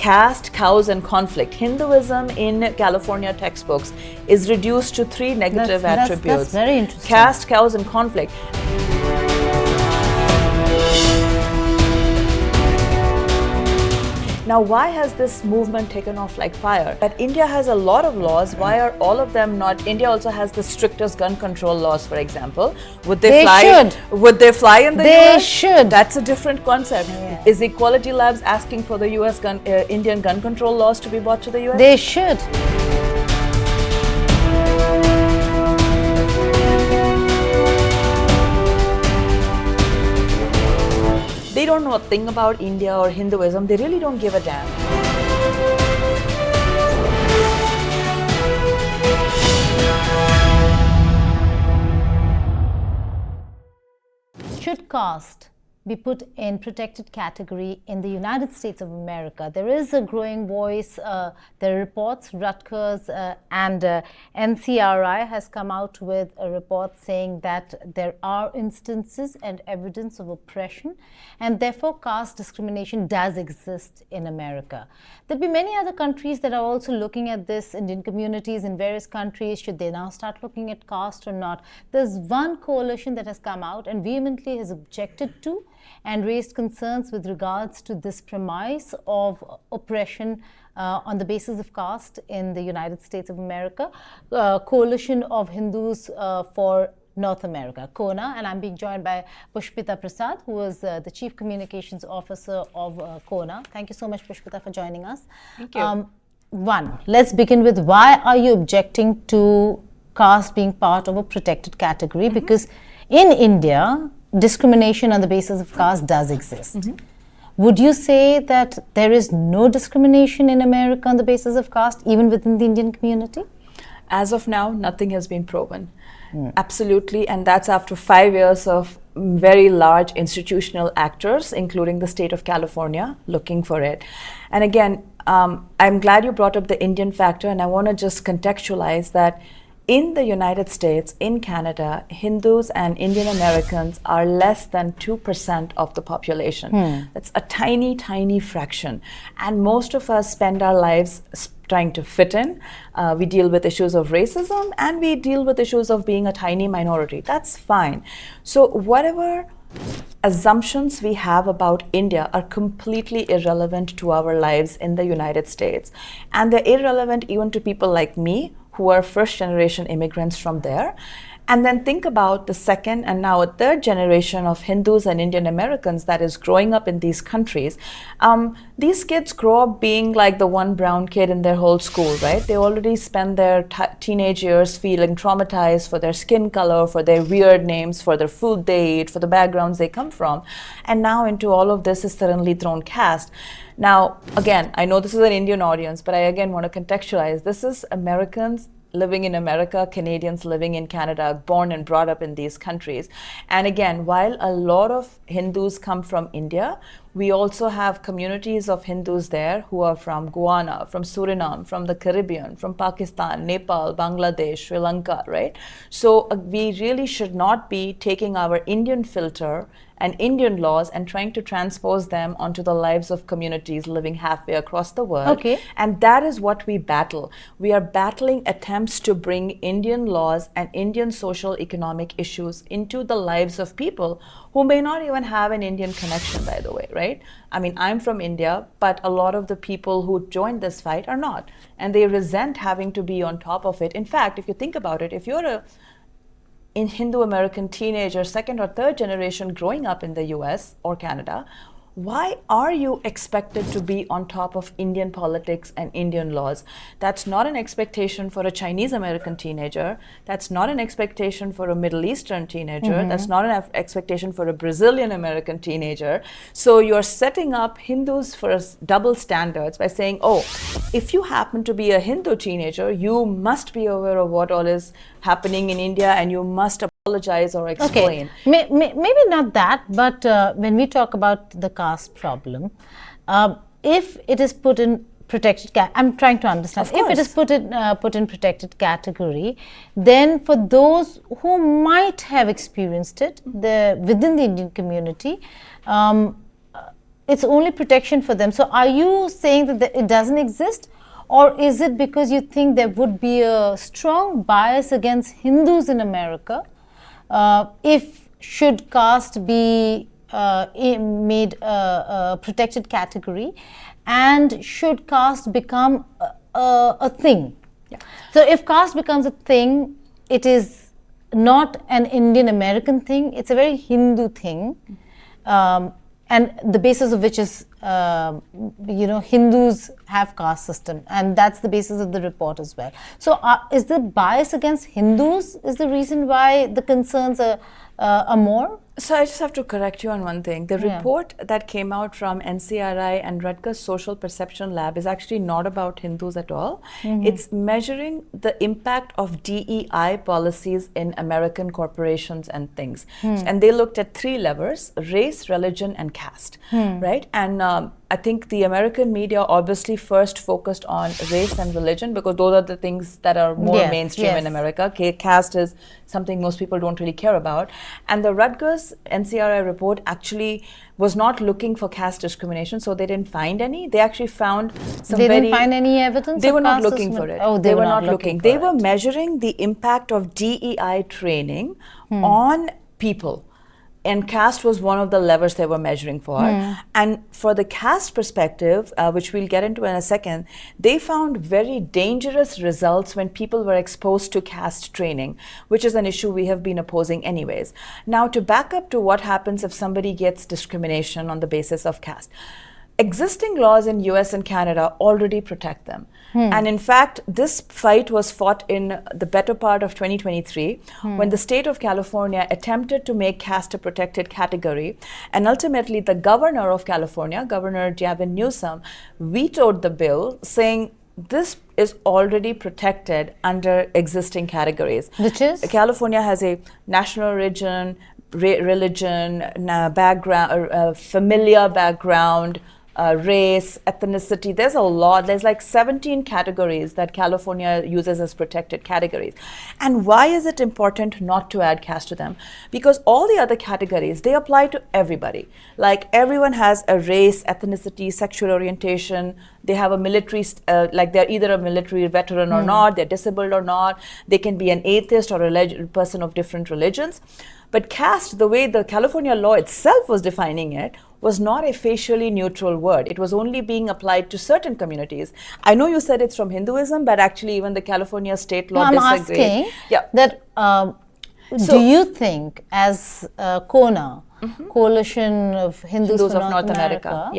caste, cows, and conflict. Hinduism in California textbooks is reduced to three negative attributes. That's very interesting. Caste, cows, and conflict. Now, why has this movement taken off like fire? That India has a lot of laws. Why are all of them not? India also has the strictest gun control laws, for example. Would they fly? Should. Would they fly in the US? They should. That's a different concept. Yeah. Is Equality Labs asking for the Indian gun control laws to be brought to the US? They should. They don't know a thing about India or Hinduism. They really don't give a damn. Should caste be put in protected category in the United States of America? There is a growing voice. There are reports. Rutgers and NCRI has come out with a report saying that there are instances and evidence of oppression, and therefore caste discrimination does exist in America. There'll be many other countries that are also looking at this. Indian communities in various countries, should they now start looking at caste or not? There's one coalition that has come out and vehemently has objected to and raised concerns with regards to this premise of oppression on the basis of caste in the United States of America, Coalition of Hindus for North America, CoHNA, and I'm being joined by Pushpita Prasad, who is the Chief Communications Officer of CoHNA. Thank you so much, Pushpita, for joining us. Thank you. One, let's begin with why are you objecting to caste being part of a protected category? Because in India, discrimination on the basis of caste does exist. Would you say that there is no discrimination in America on the basis of caste, even within the Indian community? As of now, nothing has been proven. Absolutely, and that's after 5 years of very large institutional actors, including the state of California, looking for it. And again, I'm glad you brought up the Indian factor, and I want to just contextualize that in the United States, in Canada, Hindus and Indian Americans are less than 2% of the population. That's a tiny, tiny fraction. And most of us spend our lives trying to fit in. We deal with issues of racism and we deal with issues of being a tiny minority. That's fine. So whatever assumptions we have about India are completely irrelevant to our lives in the United States. And they're irrelevant even to people like me, who are first-generation immigrants from there. And then think about the second and now a third generation of Hindus and Indian Americans that is growing up in these countries. These kids grow up being like the one brown kid in their whole school, right? They already spend their teenage years feeling traumatized for their skin color, for their weird names, for their food they eat, for the backgrounds they come from. And now into all of this is suddenly thrown caste. Now, again, I know this is an Indian audience, but I again want to contextualize. This is Americans living in America, Canadians living in Canada, born and brought up in these countries. And again, while a lot of Hindus come from India, we also have communities of Hindus there who are from Guyana, from Suriname, from the Caribbean, from Pakistan, Nepal, Bangladesh, Sri Lanka, right? So we really should not be taking our Indian filter and Indian laws and trying to transpose them onto the lives of communities living halfway across the world. Okay. And that is what we battle. We are battling attempts to bring Indian laws and Indian social economic issues into the lives of people who may not even have an Indian connection, by the way, right? I mean, I'm from India, but a lot of the people who joined this fight are not. And they resent having to be on top of it. In fact, if you think about it, if you're a Hindu American teenager, second or third generation growing up in the US or Canada, why are you expected to be on top of Indian politics and Indian laws? That's not an expectation for a Chinese American teenager. That's not an expectation for a Middle Eastern teenager. That's not an expectation for a Brazilian American teenager. So you're setting up Hindus for double standards by saying, oh, if you happen to be a Hindu teenager, you must be aware of what all is happening in India and you must apologize or explain. Okay, maybe not that, but when we talk about the caste problem, if it is put in protected I'm trying to understand. If it is put in protected category, then for those who might have experienced it within the Indian community, it's only protection for them. So are you saying that it doesn't exist? Or is it because you think there would be a strong bias against Hindus in America if should caste be made a protected category, and should caste become a thing? Yeah. So if caste becomes a thing, it is not an Indian American thing, it's a very Hindu thing. And the basis of which is, Hindus have caste system, and that's the basis of the report as well. So is the bias against Hindus is the reason why the concerns are more? So I just have to correct you on one thing. The report that came out from NCRI and Rutgers Social Perception Lab is actually not about Hindus at all. It's measuring the impact of DEI policies in American corporations and things. And they looked at 3 levers: race, religion, and caste, right? And I think the American media obviously first focused on race and religion because those are the things that are more mainstream in America. Caste is something most people don't really care about. And the Rutgers NCRI report actually was not looking for caste discrimination, so they didn't find any. They actually found some They didn't find any evidence? They were not looking for it. Oh, they were not looking. They were measuring the impact of DEI training on people. And caste was one of the levers they were measuring for. And for the caste perspective, which we'll get into in a second, they found very dangerous results when people were exposed to caste training, which is an issue we have been opposing anyways. Now, to back up to what happens if somebody gets discrimination on the basis of caste. Existing laws in US and Canada already protect them. And in fact, this fight was fought in the better part of 2023 when the state of California attempted to make caste a protected category. And ultimately, the governor of California, Governor Gavin Newsom, vetoed the bill, saying this is already protected under existing categories. Which is? California has a national origin, religion, background, familiar background, race, ethnicity. There's a lot. There's like 17 categories that California uses as protected categories. And why is it important not to add caste to them? Because all the other categories, they apply to everybody. Like everyone has a race, ethnicity, sexual orientation. They have a military, like they're either a military veteran or not, they're disabled or not. They can be an atheist or a person of different religions. But caste, the way the California law itself was defining it, was not a facially neutral word. It was only being applied to certain communities. I know you said it's from Hinduism, but actually even the California state law disagreed. I'm asking that, do you think as CoHNA, Coalition of Hindus for North America,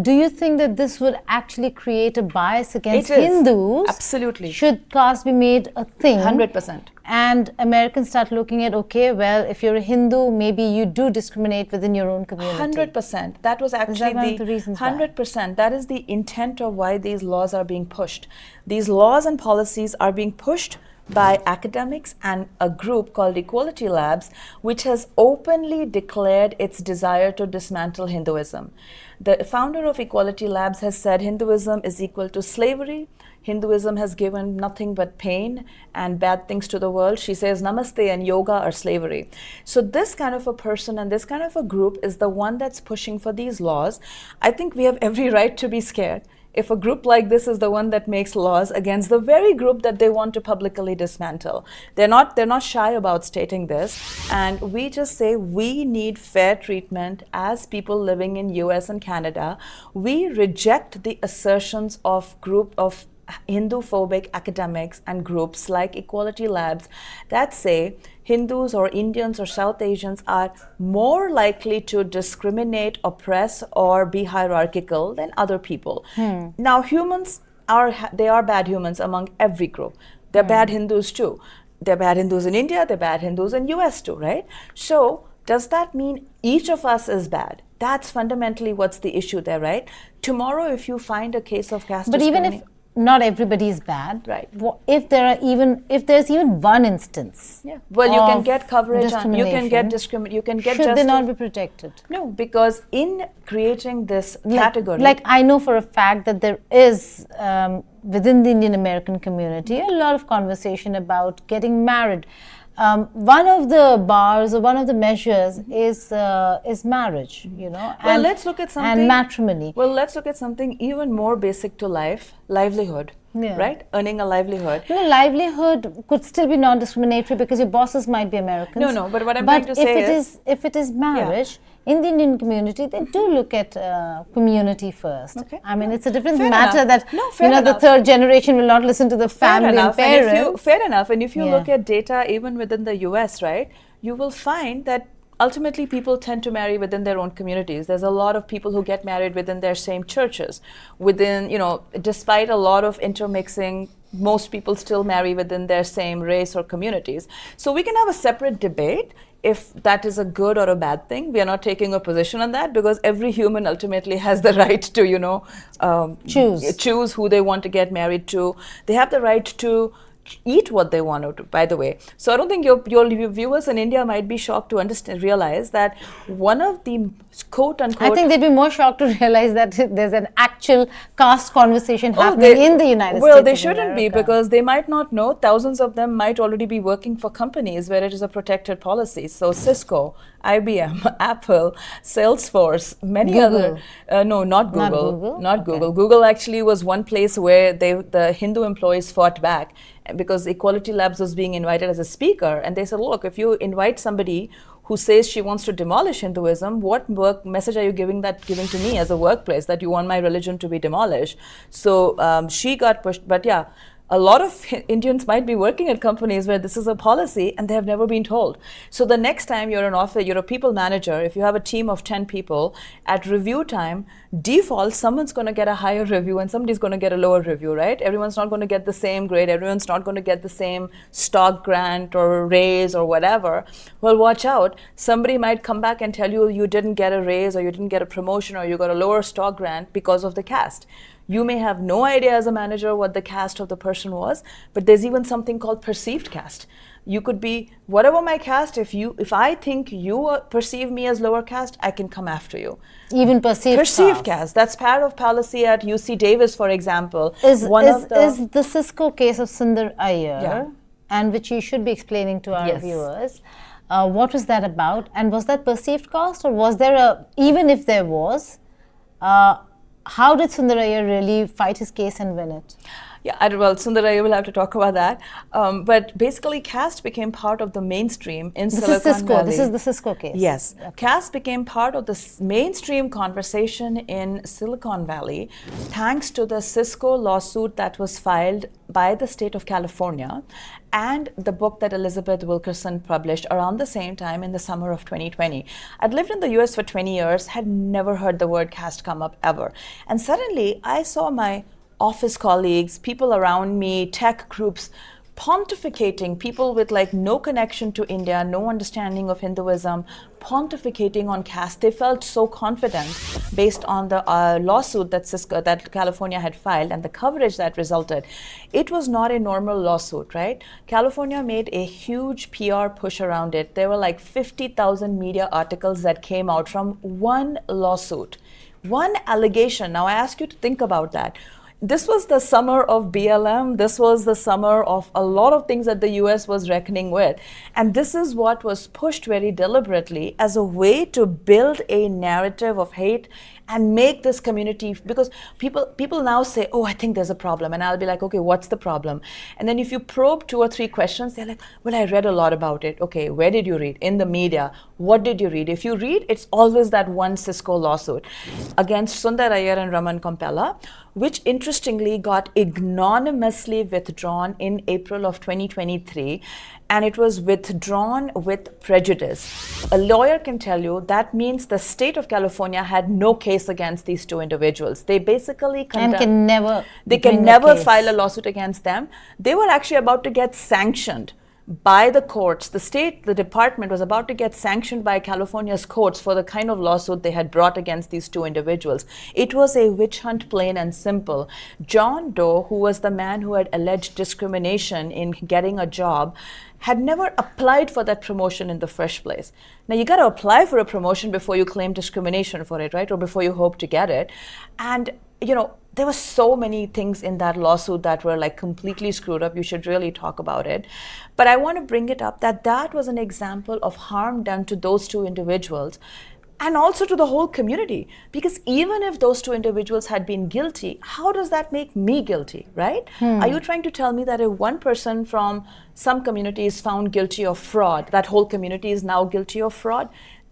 do you think that this would actually create a bias against Hindus? Absolutely. Should caste be made a thing? 100%. And Americans start looking at, okay, well, if you're a Hindu, maybe you do discriminate within your own community. 100%. That was actually the reasons 100%. That is the intent of why these laws are being pushed. These laws and policies are being pushed by academics and a group called Equality Labs, which has openly declared its desire to dismantle Hinduism. The founder of Equality Labs has said Hinduism is equal to slavery. Hinduism has given nothing but pain and bad things to the world. She says namaste and yoga are slavery. So this kind of a person and this kind of a group is the one that's pushing for these laws. I think we have every right to be scared if a group like this is the one that makes laws against the very group that they want to publicly dismantle. They're not shy about stating this, and we just say we need fair treatment as people living in US and Canada. We reject the assertions of Hindu-phobic academics and groups like Equality Labs that say Hindus or Indians or South Asians are more likely to discriminate, oppress, or be hierarchical than other people. Now, humans are bad humans among every group. They're bad Hindus too. They're bad Hindus in India, they're bad Hindus in US too, right? So does that mean each of us is bad? That's fundamentally what's the issue there, right? Tomorrow, if you find a case of caste discrimination... But even if not everybody is bad, right? If there's even one instance, well, you can get coverage on, you can get should they not be protected? No, because in creating this category, like I know for a fact that there is within the Indian American community a lot of conversation about getting married One of the bars or one of the measures is marriage, Well, and, let's look at something. and matrimony. Well, let's look at something even more basic to life: livelihood. Yeah. Right? Earning a livelihood. Livelihood could still be non-discriminatory because your bosses might be Americans. No, but what I'm trying to say is, if it is marriage, in the Indian community, they do look at community first. Okay. I mean, it's a different Fair matter enough. that No, fair the enough. third generation will not listen to the family and parents. Fair enough. And if you Yeah. look at data even within the US, right, you will find that ultimately people tend to marry within their own communities. There's a lot of people who get married within their same churches. Within, despite a lot of intermixing, most people still marry within their same race or communities. So we can have a separate debate if that is a good or a bad thing. We are not taking a position on that because every human ultimately has the right to, choose who they want to get married to. They have the right to eat what they want to, by the way. So I don't think your viewers in India might be shocked to realize that one of the quote unquote... I think they'd be more shocked to realize that there's an actual caste conversation happening in the United States. Well, they shouldn't be, because they might not know. Thousands of them might already be working for companies where it is a protected policy. So Cisco, IBM, Apple, Salesforce, many Google. other... no, not Google. Not Google? Not Okay. Google. Google actually was one place where the Hindu employees fought back because Equality Labs was being invited as a speaker. And they said, look, if you invite somebody who says she wants to demolish Hinduism, what message are you giving to me as a workplace, that you want my religion to be demolished? So she got pushed. But yeah, a lot of Indians might be working at companies where this is a policy and they have never been told. So the next time you're in office, you're a people manager, if you have a team of 10 people, at review time, default, someone's going to get a higher review and somebody's going to get a lower review, right? Everyone's not going to get the same grade. Everyone's not going to get the same stock grant or raise or whatever. Well, watch out. Somebody might come back and tell you you didn't get a raise or you didn't get a promotion or you got a lower stock grant because of the caste. You may have no idea as a manager what the caste of the person was, but there's even something called perceived caste. You could be, whatever my caste, if I think you perceive me as lower caste, I can come after you. Even perceived caste. That's part of policy at UC Davis, for example. Is the Cisco case of Sundar Iyer, and which you should be explaining to our viewers, what was that about? And was that perceived caste, or was there even if there was, how did Sundar Iyer really fight his case and win it? Yeah, well, Sundar Iyer will have to talk about that. But basically, caste became part of the mainstream in Silicon Valley. This is the Cisco case. Yes. Okay. Caste became part of the mainstream conversation in Silicon Valley thanks to the Cisco lawsuit that was filed by the state of California and the book that Elizabeth Wilkerson published around the same time in the summer of 2020. I'd lived in the US for 20 years, had never heard the word caste come up ever. And suddenly I saw my office colleagues, people around me, tech groups, pontificating, people with no connection to India, no understanding of Hinduism, pontificating on caste. They felt so confident based on the lawsuit that California had filed and the coverage that resulted. It was not a normal lawsuit, right? California made a huge PR push around it. There were 50,000 media articles that came out from one lawsuit, one allegation. Now I ask you to think about that. This was the summer of BLM. This was the summer of a lot of things that the US was reckoning with. And this is what was pushed very deliberately as a way to build a narrative of hate and make this community, because people now say, oh, I think there's a problem. And I'll be like, okay, what's the problem? And then if you probe 2 or 3 questions, they're like, well, I read a lot about it. Okay, where did you read? In the media. What did you read? If you read, it's always that one Cisco lawsuit against Sundar Iyer and Raman Kompella, which interestingly got ignominiously withdrawn in April of 2023. And it was withdrawn with prejudice. A lawyer can tell you that means the state of California had no case against these 2 individuals. They basically can never file a lawsuit against them. They were actually about to get sanctioned by the courts. The department was about to get sanctioned by California's courts for the kind of lawsuit they had brought against these 2 individuals. It was a witch hunt, plain and simple. John Doe, who was the man who had alleged discrimination in getting a job, had never applied for that promotion in the first place. Now, you got to apply for a promotion before you claim discrimination for it, right? Or before you hope to get it. And, there were so many things in that lawsuit that were like completely screwed up. You should really talk about it. But I want to bring it up that was an example of harm done to those two individuals and also to the whole community. Because even if those two individuals had been guilty, how does that make me guilty, right? Are you trying to tell me that if one person from some community is found guilty of fraud, that whole community is now guilty of fraud?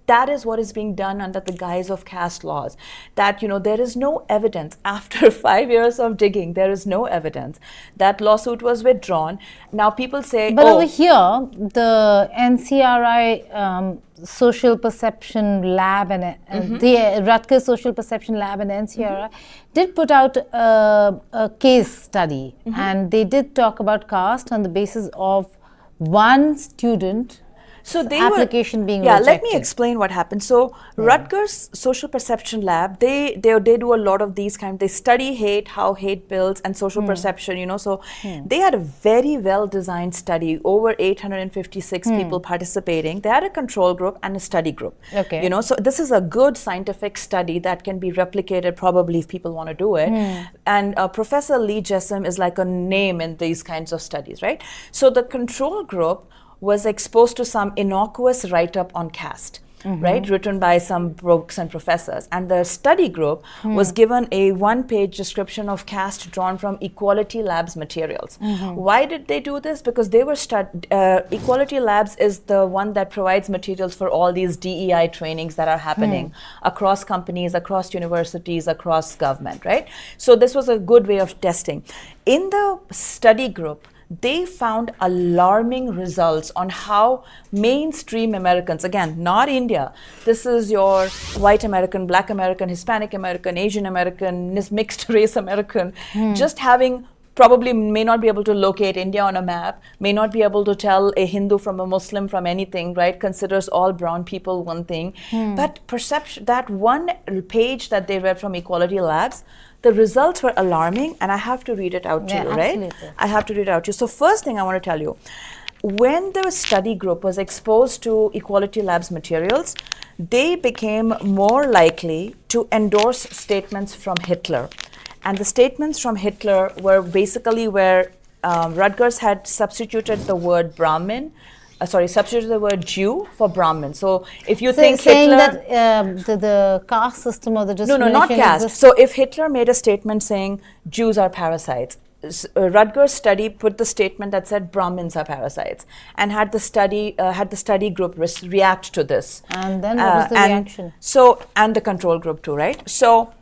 That is what is being done under the guise of caste laws. That, there is no evidence. After 5 years of digging, there is no evidence. That lawsuit was withdrawn. Now people say, but over here, the NCRI Social Perception Lab and the Rutgers Social Perception Lab and NCRI did put out a case study, and they did talk about caste on the basis of one student. So they application being rejected. Let me explain what happened. So Rutgers Social Perception Lab, they do a lot of these they study hate, how hate builds, and social perception. So they had a very well designed study, over 856 people participating. They had a control group and a study group. Okay. So this is a good scientific study that can be replicated probably if people want to do it. And Professor Lee Jessam is like a name in these kinds of studies, right? So the control group was exposed to some innocuous write-up on caste, right, written by some books and professors. And the study group was given a one-page description of caste drawn from Equality Labs materials. Why did they do this? Because they were Equality Labs is the one that provides materials for all these DEI trainings that are happening across companies, across universities, across government, right? So this was a good way of testing. In the study group, they found alarming results on how mainstream Americans, again, not India, this is your white American, black American, Hispanic American, Asian American, mixed race American, just having probably may not be able to locate India on a map, may not be able to tell a Hindu from a Muslim from anything, right? Considers all brown people one thing. But perception, that one page that they read from Equality Labs, the results were alarming, and I have to read it out to you, right? Absolutely. I have to read it out to you. So first thing I want to tell you, when the study group was exposed to Equality Labs materials, they became more likely to endorse statements from Hitler. And the statements from Hitler were basically where Rutgers had substituted the word Brahmin, substituted the word Jew for Brahmin. So if you think saying Hitler... that the caste system or the discrimination... No, not caste. So if Hitler made a statement saying Jews are parasites, Rutgers study put the statement that said Brahmins are parasites, and had the study group react to this. And then what was the reaction? And the control group too, right? So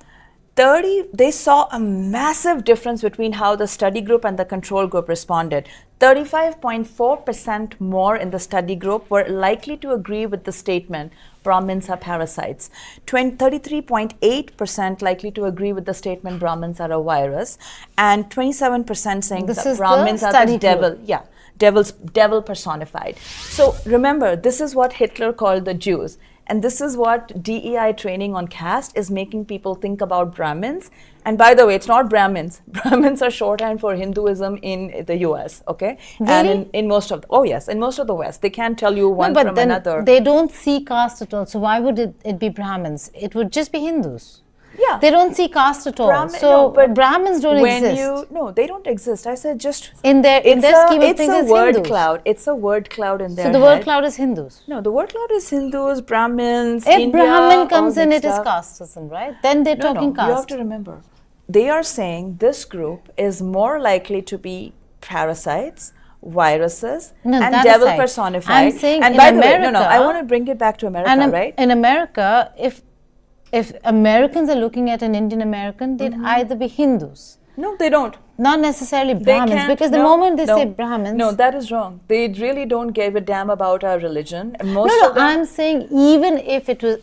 they saw a massive difference between how the study group and the control group responded. 35.4% more in the study group were likely to agree with the statement, Brahmins are parasites. 33.8% likely to agree with the statement, Brahmins are a virus. And 27% saying that Brahmins are the devil. Group. Yeah, devil personified. So remember, this is what Hitler called the Jews. And this is what DEI training on caste is making people think about Brahmins. And by the way, it's not Brahmins. Brahmins are shorthand for Hinduism in the US, okay? Really? And in most of in most of the West. They can't tell you one from another. They don't see caste at all. So why would it be Brahmins? It would just be Hindus. Yeah. They don't see caste at all. But Brahmins don't exist. No, they don't exist. I said just... In their scheme of things, it's a word cloud. It's a word cloud in their So the word cloud is Hindus? No, the word cloud is Hindus, Brahmins, If India, Brahmin comes in, it is casteism, right? Then they're talking caste. You have to remember. They are saying this group is more likely to be parasites, viruses, and devil personified. I'm saying and in by America... the way, I want to bring it back to America, right? In America, if Americans are looking at an Indian American, they'd either be Hindus. No, they don't. Not necessarily Brahmins, because the moment they say Brahmins... No, that is wrong. They really don't give a damn about our religion. I'm saying even if it was...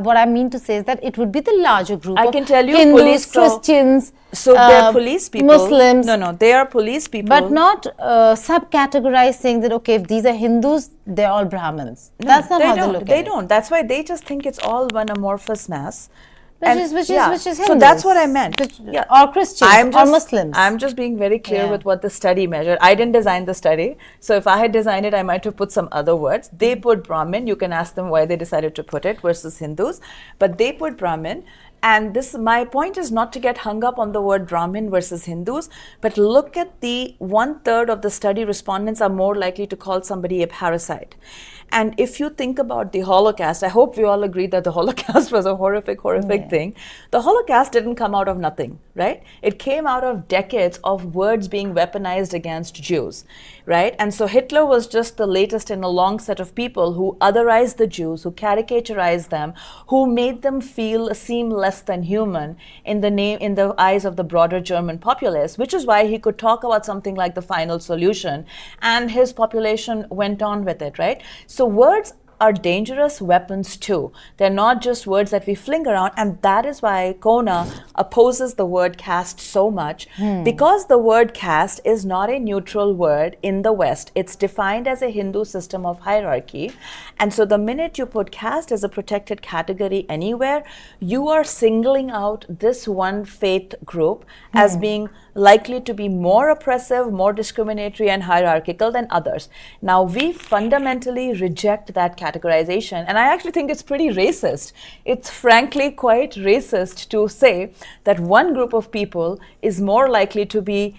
what I mean to say is that it would be the larger group I can tell you Hindus, police, Christians, they're police people. Muslims. No, they are police people. But not sub-categorized saying that, okay, if these are Hindus, they're all Brahmins. No, that's not how they look at it. They don't. That's why they just think it's all one amorphous mass. Which is Hindus. So that's what I meant. Or Christians or Muslims. I'm just being very clear with what the study measured. I didn't design the study. So if I had designed it, I might have put some other words. They put Brahmin. You can ask them why they decided to put it versus Hindus. But they put Brahmin. And my point is not to get hung up on the word Brahmin versus Hindus, but look at the 1/3 of the study respondents are more likely to call somebody a parasite. And if you think about the Holocaust, I hope we all agree that the Holocaust was a horrific thing. The Holocaust didn't come out of nothing, right? It came out of decades of words being weaponized against Jews, right? And so Hitler was just the latest in a long set of people who otherized the Jews, who caricaturized them, who made them seem less than human in the eyes of the broader German populace, which is why he could talk about something like the final solution, and his population went on with it, right? So words are dangerous weapons too. They're not just words that we fling around, and that is why CoHNA opposes the word caste so much, because the word caste is not a neutral word in the West. It's defined as a Hindu system of hierarchy, and so the minute you put caste as a protected category anywhere, you are singling out this one faith group as being likely to be more oppressive, more discriminatory and hierarchical than others. Now, we fundamentally reject that categorization, and I actually think it's pretty racist. It's frankly quite racist to say that one group of people is more likely to be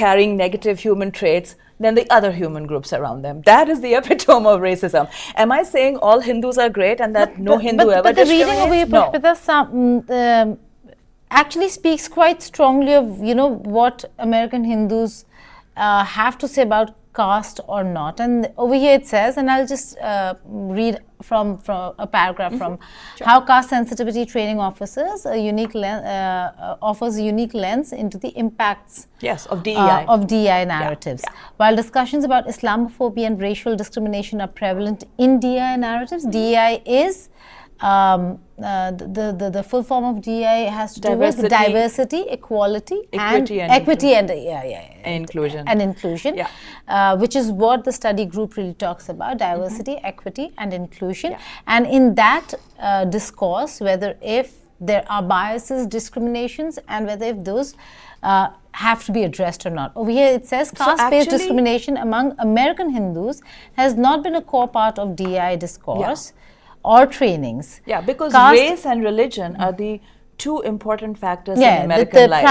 carrying negative human traits than the other human groups around them. That is the epitome of racism. Am I saying all Hindus are great and that no Hindu ever discriminates? But the reading of Pushpita actually speaks quite strongly of, what American Hindus have to say about caste or not. And over here it says, and I'll just read from a paragraph from how caste sensitivity training offers a unique lens into the impacts of DEI narratives. While discussions about Islamophobia and racial discrimination are prevalent in DEI narratives, DEI is the full form of DEI has to do with diversity, equality, equity and inclusion, which is what the study group really talks about: diversity, equity, and inclusion. And in that discourse, whether if there are biases, discriminations, and whether if those have to be addressed or not. Over here it says caste-based discrimination among American Hindus has not been a core part of DEI discourse or trainings. Because race and religion are the two important factors in American life.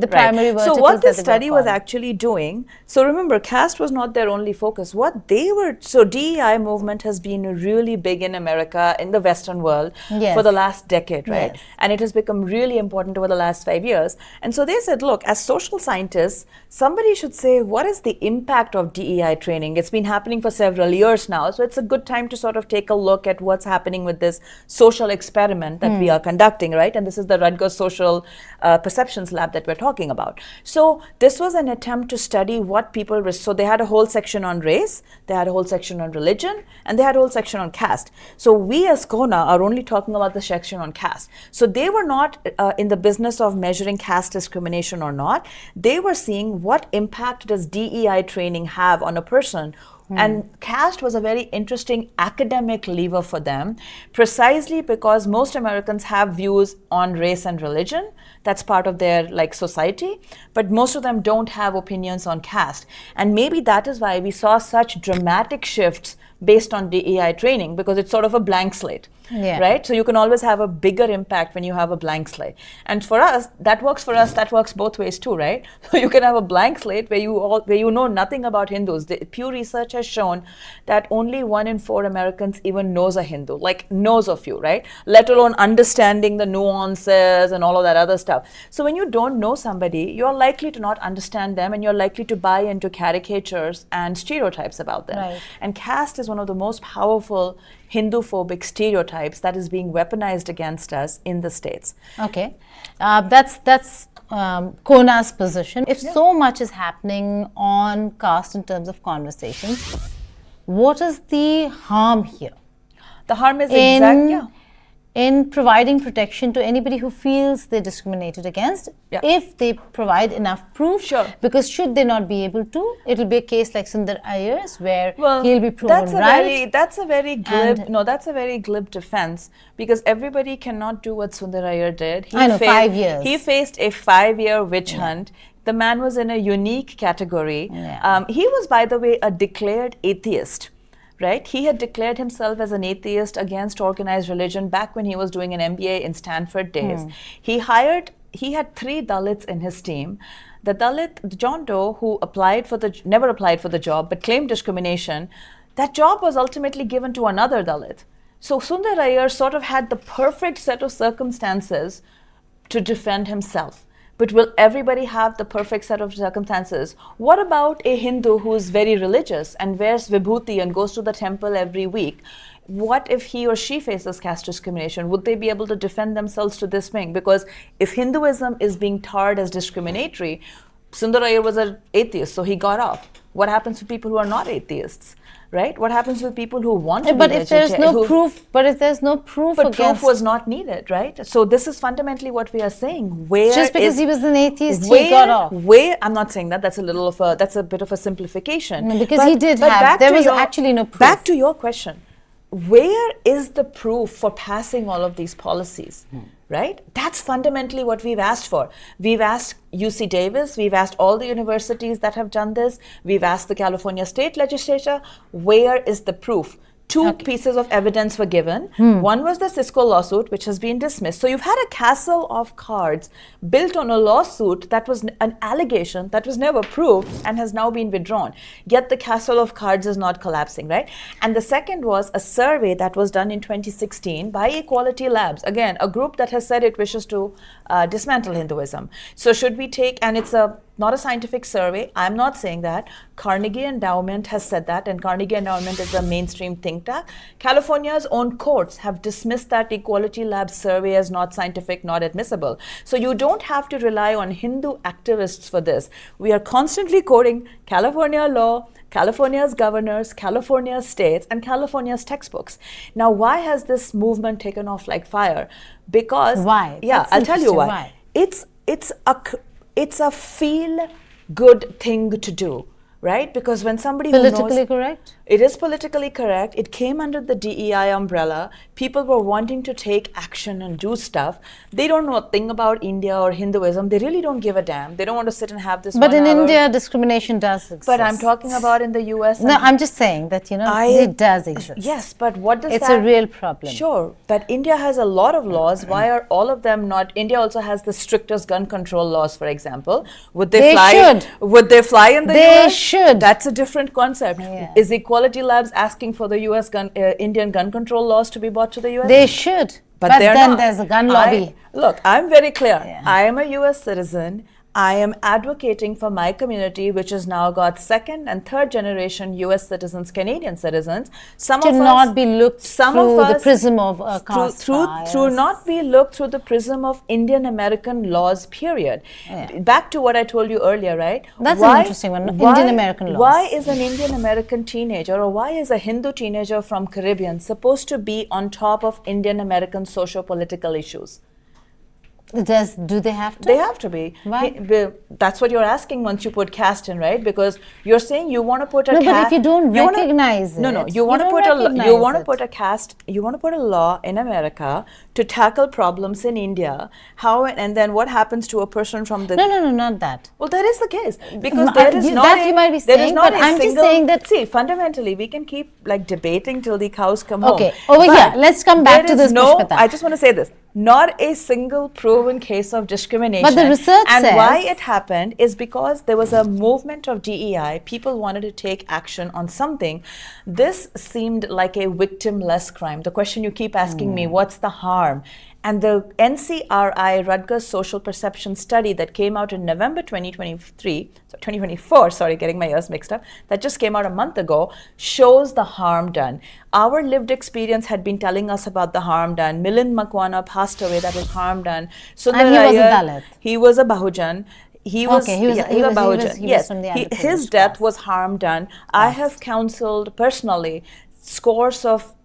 The primary verticals. So what this study was actually doing, so remember, caste was not their only focus. So DEI movement has been really big in America, in the Western world, for the last decade, right? And it has become really important over the last 5 years. And so they said, look, as social scientists, somebody should say, what is the impact of DEI training? It's been happening for several years now, so it's a good time to sort of take a look at what's happening with this social experiment that we are conducting, right? And this is the Rutgers Social Perceptions Lab that we're talking about. So this was an attempt to study what people, so they had a whole section on race, they had a whole section on religion, and they had a whole section on caste. So we as CoHNA are only talking about the section on caste. So they were not in the business of measuring caste discrimination or not. They were seeing what impact does DEI training have on a person. And caste was a very interesting academic lever for them, precisely because most Americans have views on race and religion. That's part of their society, but most of them don't have opinions on caste. And maybe that is why we saw such dramatic shifts based on DEI training, because it's sort of a blank slate, right? So you can always have a bigger impact when you have a blank slate. And for us, that works that works both ways too, right? So you can have a blank slate where you know nothing about Hindus. The Pew Research has shown that only 1 in 4 Americans even knows a Hindu, knows of you, right? Let alone understanding the nuances and all of that other stuff. So when you don't know somebody, you're likely to not understand them, and you're likely to buy into caricatures and stereotypes about them. Right. And caste is one of the most powerful Hindu-phobic stereotypes that is being weaponized against us in the States. Okay, that's CoHNA's position. If so much is happening on caste in terms of conversations, what is the harm here? The harm is in providing protection to anybody who feels they're discriminated against, if they provide enough proof. Because should they not be able to, it'll be a case like Sundar Iyer's, where he'll be proven right. That's a very glib defense, because everybody cannot do what Sundar Iyer did. 5 years. He faced a 5-year witch hunt. The man was in a unique category. He was, by the way, a declared atheist. right? He had declared himself as an atheist against organized religion back when he was doing an MBA in Stanford days. He had 3 Dalits in his team. The Dalit, John Doe, who never applied for the job, but claimed discrimination, that job was ultimately given to another Dalit. So Sundar Iyer sort of had the perfect set of circumstances to defend himself. But will everybody have the perfect set of circumstances? What about a Hindu who is very religious and wears vibhuti and goes to the temple every week? What if he or she faces caste discrimination? Would they be able to defend themselves to this thing? Because if Hinduism is being tarred as discriminatory, Sundar Iyer was an atheist, so he got off. What happens to people who are not atheists? Right? What happens with people who want to be But if there's no proof, but proof was not needed, right? So this is fundamentally what we are saying. Just because he was an atheist, he got off. I'm not saying that. That's a bit of a simplification. No, because he did have. There was actually no proof. Back to your question. Where is the proof for passing all of these policies? Right? That's fundamentally what we've asked for. We've asked UC Davis, we've asked all the universities that have done this, we've asked the California state legislature, where is the proof? 2 pieces of evidence were given. One was the Cisco lawsuit, which has been dismissed. So you've had a castle of cards built on a lawsuit that was an allegation that was never proved and has now been withdrawn. Yet the castle of cards is not collapsing, right? And the second was a survey that was done in 2016 by Equality Labs. Again, a group that has said it wishes to dismantle Hinduism. So should we take, and it's not a scientific survey, I'm not saying that. Carnegie Endowment has said that, and Carnegie Endowment is a mainstream think tank. California's own courts have dismissed that Equality Lab survey as not scientific, not admissible. So you don't have to rely on Hindu activists for this. We are constantly quoting California law, California's governors, California's states, and California's textbooks. Now, why has this movement taken off like fire? Because why? Yeah, I'll tell you why. It's a feel good thing to do, right? Because when somebody politically correct? It is politically correct. It came under the DEI umbrella. People were wanting to take action and do stuff. They don't know a thing about India or Hinduism. They really don't give a damn. They don't want to sit and have this. But in India, discrimination does exist. But I'm talking about in the US. No, I'm just saying that, it does exist. Yes, but what does It's a real problem. Sure, but India has a lot of laws. Why are all of them not? India also has the strictest gun control laws, for example. Would they fly? Would they fly in the US? They should. That's a different concept. Yeah. Is Equality Labs asking for the Indian gun control laws to be brought to the US? They should. But then there's a gun lobby. Look, I'm very clear. Yeah. I am a US citizen. I am advocating for my community, which has now got 2nd and 3rd generation US citizens, Canadian citizens. Some of us not be looked through the prism of caste not be looked through the prism of Indian American laws, period. Yeah. Back to what I told you earlier, right? That's an interesting one, Indian American laws. Why is an Indian American teenager, or why is a Hindu teenager from Caribbean supposed to be on top of Indian American socio-political issues? Do they have to? They have to be. Why? That's what you're asking once you put caste in, right? Because you're saying you want to put a caste. No, but if you don't recognize it. No, you want to put a caste. You want to put a law in America to tackle problems in India. How and then what happens to a person from the? No, not that. Well, that is the case because there is not that you might be saying, but I'm just saying that. See, fundamentally, we can keep debating till the cows come home. Okay, over here, let's come back to this. Pushpita. I just want to say this. Not a single proven case of discrimination. But the research and says, why it happened is because there was a movement of DEI. People wanted to take action on something. This seemed like a victimless crime. The question you keep asking me, what's the harm? And the NCRI Rutgers Social Perception Study that came out in November 2024, getting my years mixed up, that just came out a month ago, shows the harm done. Our lived experience had been telling us about the harm done. Milind Makwana passed away, that was harm done. So and he was a Dalit. He was a Bahujan. He was a Bahujan. Yes, his death was harm done. Yes. I have counseled personally scores of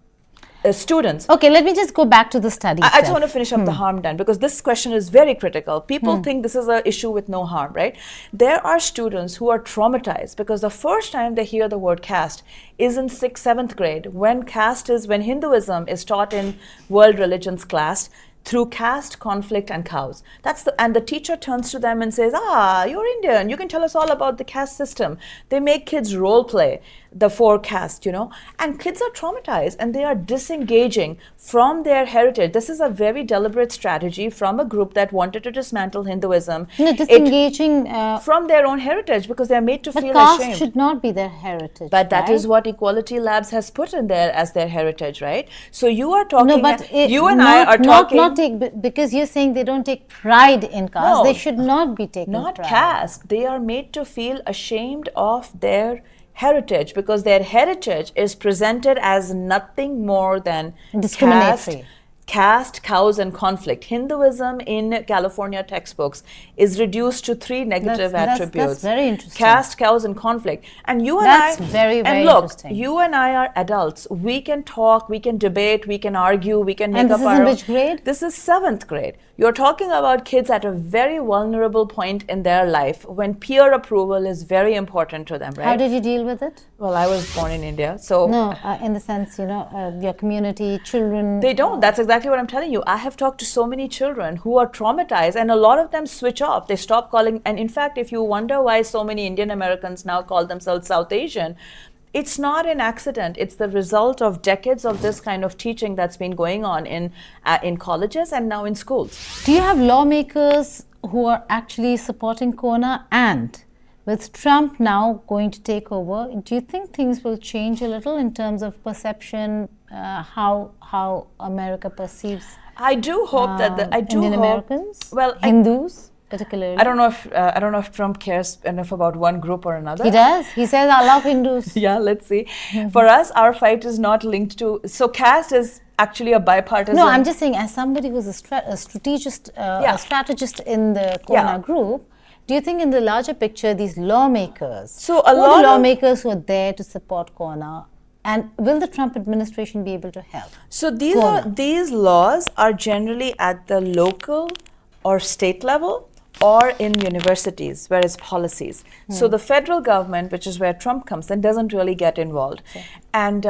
students. Okay, let me just go back to the study. I just want to finish up the harm done because this question is very critical. People think this is an issue with no harm, right? There are students who are traumatized because the first time they hear the word caste is in 6th, 7th grade when Hinduism is taught in world religions class through caste, conflict, and cows. And the teacher turns to them and says, you're Indian. You can tell us all about the caste system. They make kids role play. the forecast, and kids are traumatized and they are disengaging from their heritage. This is a very deliberate strategy from a group that wanted to dismantle Hinduism. No, disengaging from their own heritage because they're made to feel caste ashamed. Should not be their heritage. But that right? is what Equality Labs has put in there as their heritage, right? So you are talking, no, but you and I are talking. Not take, because you're saying they don't take pride in caste. No, they should not be taking not pride. caste. They are made to feel ashamed of their heritage because their heritage is presented as nothing more than discriminatory. Caste, cows, and conflict. Hinduism in California textbooks is reduced to 3 negative attributes. That's very interesting. Caste, cows, and conflict. And you and that's I, very, very and look, interesting. you and I are adults. We can talk, we can debate, we can argue, we can make and up this our is in own. which grade? This is 7th grade. You're talking about kids at a very vulnerable point in their life when peer approval is very important to them, right? How did you deal with it? Well, I was born in India, so... No, in the sense, your community, children... They don't. That's exactly what I'm telling you. I have talked to so many children who are traumatized and a lot of them switch off. They stop calling... And in fact, if you wonder why so many Indian Americans now call themselves South Asian, it's not an accident. It's the result of decades of this kind of teaching that's been going on in colleges and now in schools. Do you have lawmakers who are actually supporting CoHNA? And with Trump now going to take over, do you think things will change a little in terms of perception, how America perceives I do hope that Indian Americans, Hindus particularly? I don't know if Trump cares enough about one group or another. He does. He says, "I love Hindus." Yeah, let's see. For us, our fight is not linked to. So caste is actually a bipartisan. No, I'm just saying, as somebody who's a strategist in the CoHNA group. Do you think in the larger picture, these lawmakers, who are the lawmakers who are there to support CoHNA, and will the Trump administration be able to help? So these laws are generally at the local or state level or in universities, where it's policies. So the federal government, which is where Trump comes in, doesn't really get involved. Okay. And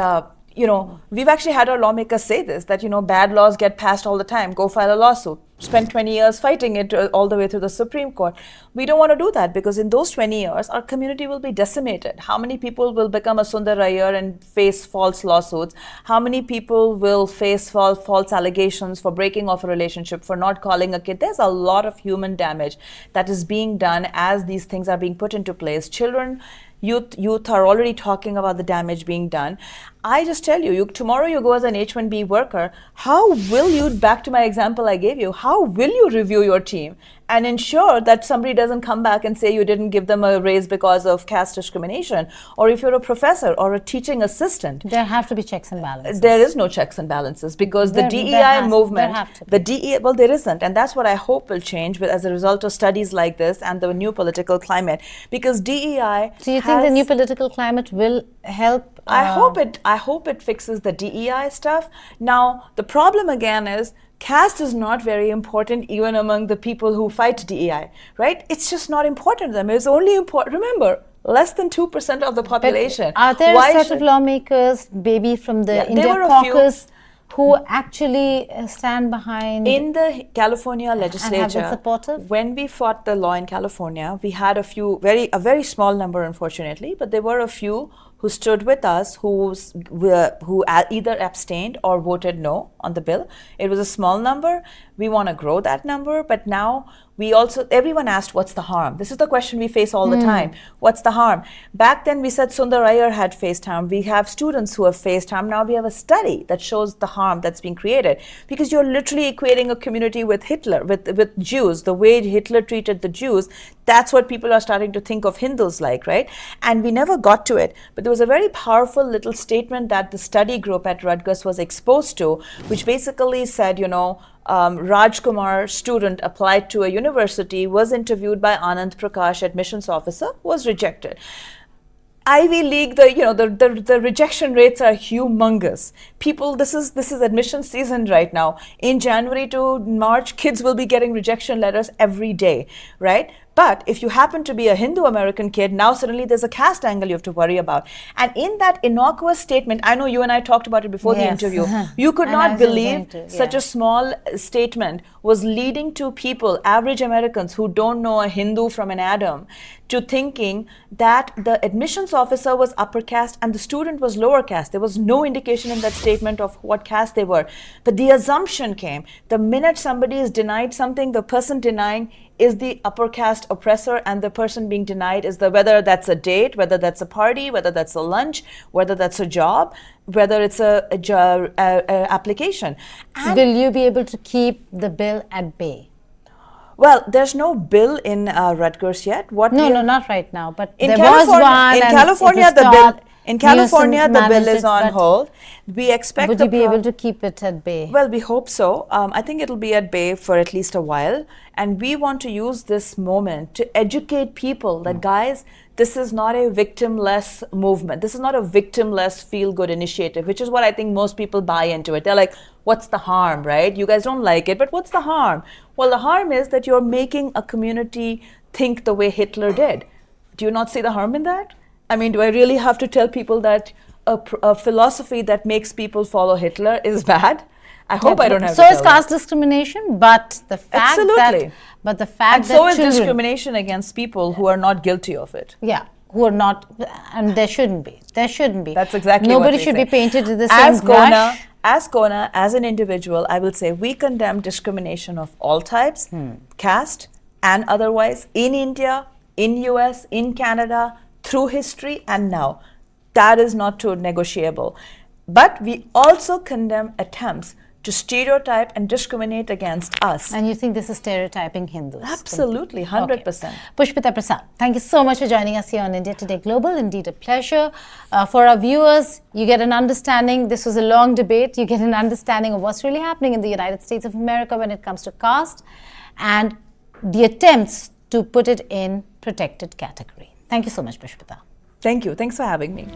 we've actually had our lawmakers say this, that, bad laws get passed all the time. Go file a lawsuit. Spend 20 years fighting it all the way through the Supreme Court. We don't want to do that because in those 20 years, our community will be decimated. How many people will become a Sundar Iyer and face false lawsuits? How many people will face false allegations for breaking off a relationship, for not calling a kid? There's a lot of human damage that is being done as these things are being put into place. Children, youth are already talking about the damage being done. I just tell you, tomorrow you go as an H-1B worker, how will you, back to my example I gave you, how will you review your team and ensure that somebody doesn't come back and say you didn't give them a raise because of caste discrimination? Or if you're a professor or a teaching assistant. There have to be checks and balances. There is no checks and balances because the DEI movement, there isn't. And that's what I hope will change as a result of studies like this and the new political climate. Because DEI Do you think the new political climate will help? I hope it fixes the DEI stuff. Now, the problem again is caste is not very important even among the people who fight DEI, right? It's just not important to them. It's only important, remember, less than 2% of the population. But are there a set of lawmakers, maybe from the India caucus, who actually stand behind? In the California legislature, and have been supportive? When we fought the law in California, we had a very small number, unfortunately, but there were a few who stood with us, who either abstained or voted no on the bill. It was a small number. We want to grow that number, but now everyone asked, what's the harm? This is the question we face all the time. What's the harm? Back then we said Sundar Iyer had faced harm. We have students who have faced harm. Now we have a study that shows the harm that's being created, because you're literally equating a community with Hitler, with Jews. The way Hitler treated the Jews, that's what people are starting to think of Hindus like, right? And we never got to it, but there was a very powerful little statement that the study group at Rutgers was exposed to, which basically said, Rajkumar student applied to a university, was interviewed by Anand Prakash, admissions officer, was rejected. Ivy League, the rejection rates are humongous. People, this is admission season right now. In January to March, kids will be getting rejection letters every day, right? But if you happen to be a Hindu American kid, now suddenly there's a caste angle you have to worry about. And in that innocuous statement, I know you and I talked about it before the interview, you could not believe such a small statement was leading to people, average Americans who don't know a Hindu from an Adam, to thinking that the admissions officer was upper caste and the student was lower caste. There was no indication in that statement of what caste they were. But the assumption came, the minute somebody is denied something, the person denying is the upper caste oppressor, and the person being denied is whether that's a date, whether that's a party, whether that's a lunch, whether that's a job, whether it's a application. And will you be able to keep the bill at bay? Well, there's no bill in Rutgers yet. No, not right now. But in there California, was one. In California, the bill is on hold. We expect. Would you be able to keep it at bay? Well, we hope so. I think it'll be at bay for at least a while, and we want to use this moment to educate people that, guys, this is not a victimless movement. This is not a victimless feel-good initiative, which is what I think most people buy into it. They're like, what's the harm, right? You guys don't like it, but what's the harm? Well, the harm is that you're making a community think the way Hitler did. Do you not see the harm in that? I mean, do I really have to tell people that a philosophy that makes people follow Hitler is bad? I hope I don't have to tell So is caste discrimination, but the fact Absolutely. that and so is discrimination against people who are not guilty of it. Yeah, who are not, and there shouldn't be. There shouldn't be. That's exactly Nobody what we should say. be painted with the same brush. As CoHNA, as an individual, I will say we condemn discrimination of all types, caste and otherwise, in India, in US, in Canada, through history and now. That is not too negotiable. But we also condemn attempts to stereotype and discriminate against us. And you think this is stereotyping Hindus? Absolutely, 100%. Okay. Pushpita Prasad, thank you so much for joining us here on India Today Global. Indeed a pleasure. For our viewers, you get an understanding. This was a long debate. You get an understanding of what's really happening in the United States of America when it comes to caste and the attempts to put it in protected category. Thank you so much, Pushpita. Thank you. Thanks for having me.